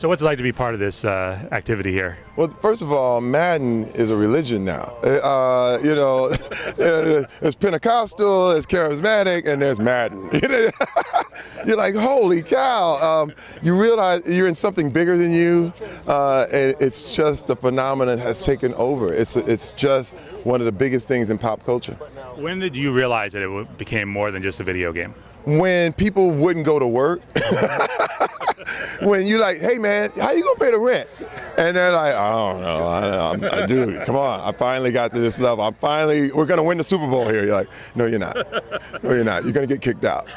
So what's it like to be part of this activity here? Well, first of all, Madden is a religion now. You know, there's Pentecostal, there's charismatic, and there's Madden. You're like, holy cow. You realize you're in something bigger than you, and it's just the phenomenon has taken over. It's just one of the biggest things in pop culture. When did you realize that it became more than just a video game? When people wouldn't go to work. When you're like, hey man, how you gonna pay the rent? And they're like, I don't know, dude, come on, I finally got to this level. We're gonna win the Super Bowl here. You're like, no you're not, no you're not, you're gonna get kicked out.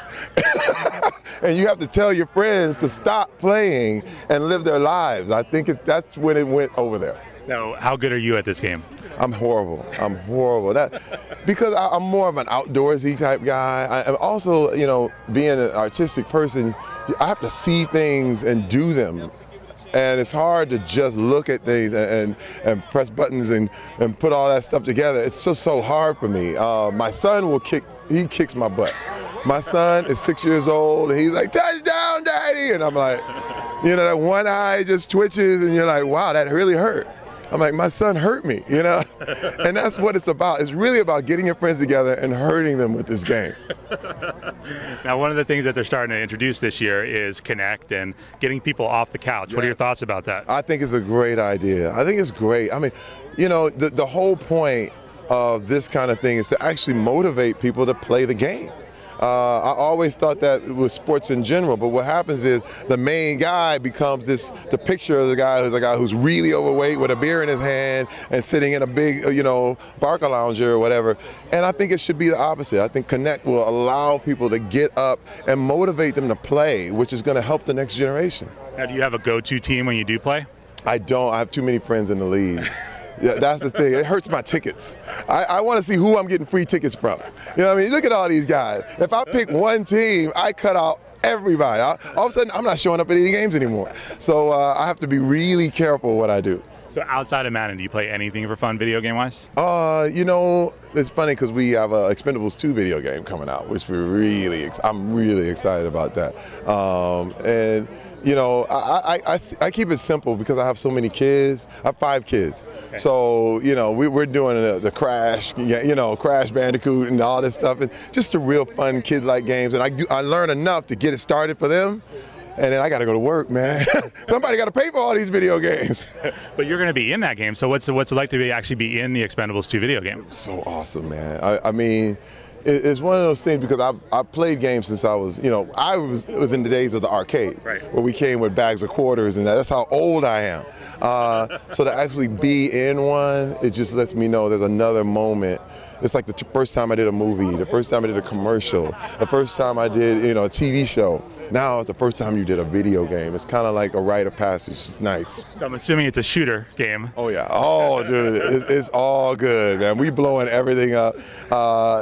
And you have to tell your friends to stop playing and live their lives. I think that's when it went over there. Now, how good are you at this game? I'm horrible. I'm horrible. Because I'm more of an outdoorsy type guy. I'm also, you know, being an artistic person, I have to see things and do them. And it's hard to just look at things and press buttons and put all that stuff together. It's just so hard for me. My son he kicks my butt. My son is 6 years old and he's like, touchdown, daddy! And I'm like, you know, that one eye just twitches and you're like, wow, that really hurt. I'm like, my son hurt me, you know? And that's what it's about. It's really about getting your friends together and hurting them with this game. Now, one of the things that they're starting to introduce this year is Connect and getting people off the couch. Yes. What are your thoughts about that? I think it's a great idea. I think it's great. I mean, you know, the whole point of this kind of thing is to actually motivate people to play the game. I always thought that with sports in general, but what happens is the main guy becomes the picture of the guy who's really overweight with a beer in his hand and sitting in a big, you know, Barca lounger or whatever. And I think it should be the opposite. I think Connect will allow people to get up and motivate them to play, which is going to help the next generation. Now, do you have a go-to team when you do play? I don't. I have too many friends in the league. Yeah, that's the thing. It hurts my tickets. I want to see who I'm getting free tickets from. You know what I mean? Look at all these guys. If I pick one team, I cut out everybody. All of a sudden, I'm not showing up at any games anymore. So I have to be really careful what I do. So outside of Madden, do you play anything for fun video game-wise? You know, it's funny because we have a Expendables 2 video game coming out, which I'm really excited about that. And you know, I keep it simple because I have so many kids. I have 5 kids. Okay. So, you know, we're doing the Crash, you know, Crash Bandicoot and all this stuff, and just the real fun kid-like games. And I learn enough to get it started for them. And then I got to go to work, man. Somebody got to pay for all these video games. But you're going to be in that game, so what's it like to actually be in the Expendables 2 video game? So awesome, man. I mean, it's one of those things because I've played games since I was, you know, it was in the days of the arcade, right, where we came with bags of quarters, and that's how old I am. So to actually be in one, it just lets me know there's another moment. It's like the first time I did a movie, the first time I did a commercial, the first time I did, you know, a TV show. Now it's the first time you did a video game. It's kind of like a rite of passage. It's nice. So I'm assuming it's a shooter game. Oh yeah. Oh dude, it's all good, man. We blowing everything up.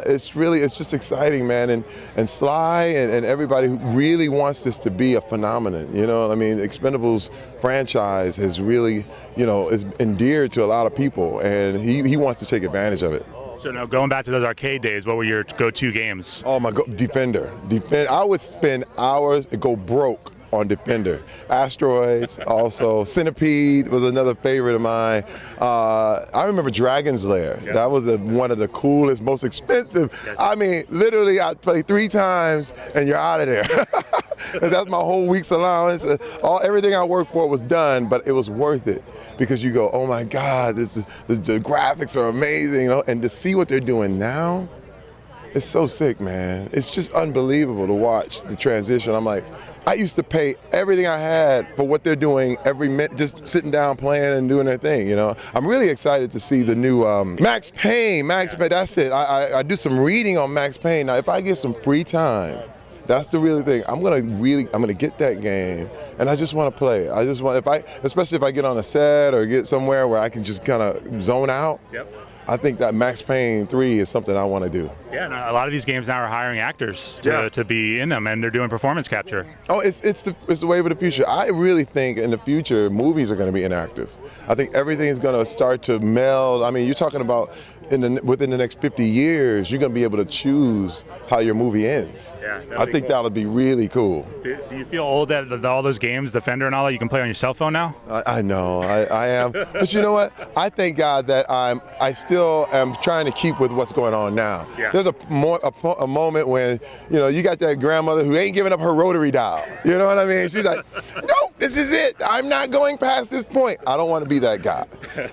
It's just exciting, man. And Sly and everybody who really wants this to be a phenomenon. You know, I mean, the Expendables franchise has really, you know, is endeared to a lot of people, and he wants to take advantage of it. So now going back to those arcade days, what were your go-to games? Oh my God, Defender. I would spend hours and go broke on Defender. Asteroids, also Centipede was another favorite of mine. I remember Dragon's Lair. Yep. That was one of the coolest, most expensive. Yes. I mean, literally I played 3 times and you're out of there. That's my whole week's allowance. Everything I worked for was done, but it was worth it. Because you go, oh my God, the graphics are amazing, you know? And to see what they're doing now, it's so sick, man. It's just unbelievable to watch the transition. I'm like, I used to pay everything I had for what they're doing every minute, just sitting down playing and doing their thing, you know? I'm really excited to see the new Max Payne. Payne, that's it. I do some reading on Max Payne. Now, if I get some free time, that's the real thing. I'm gonna get that game, and I just want to play. I just want, especially if I get on a set or get somewhere where I can just kind of zone out. Yep. I think that Max Payne 3 is something I want to do. Yeah, a lot of these games now are hiring actors to be in them, and they're doing performance capture. Oh, it's the wave of the future. I really think in the future movies are going to be interactive. I think everything's going to start to meld. I mean, you're talking about within the next 50 years, you're going to be able to choose how your movie ends. Yeah, I think that'll be really cool. Do you feel old that all those games, Defender and all that, you can play on your cell phone now? I know, I am. But you know what? I thank God that I still am trying to keep with what's going on now. Yeah. There's a moment when, you know, you got that grandmother who ain't giving up her rotary dial. You know what I mean? She's like, nope, this is it. I'm not going past this point. I don't want to be that guy.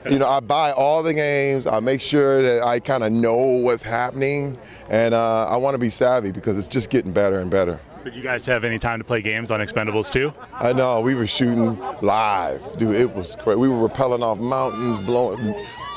You know, I buy all the games. I make sure that I kind of know what's happening. And I want to be savvy because it's just getting better and better. Did you guys have any time to play games on Expendables 2? I know, we were shooting live. Dude, it was crazy. We were rappelling off mountains,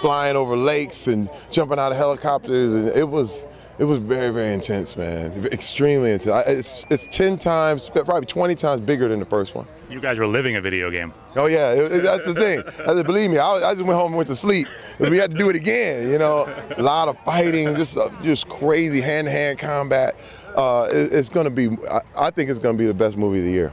flying over lakes and jumping out of helicopters. And it was very, very intense, man. Extremely intense. It's 10 times, probably 20 times bigger than the first one. You guys were living a video game. Oh yeah, that's the thing. Believe me, I just went home and went to sleep. We had to do it again, you know. A lot of fighting, just crazy hand-to-hand combat. It's going to be, I think it's going to be the best movie of the year.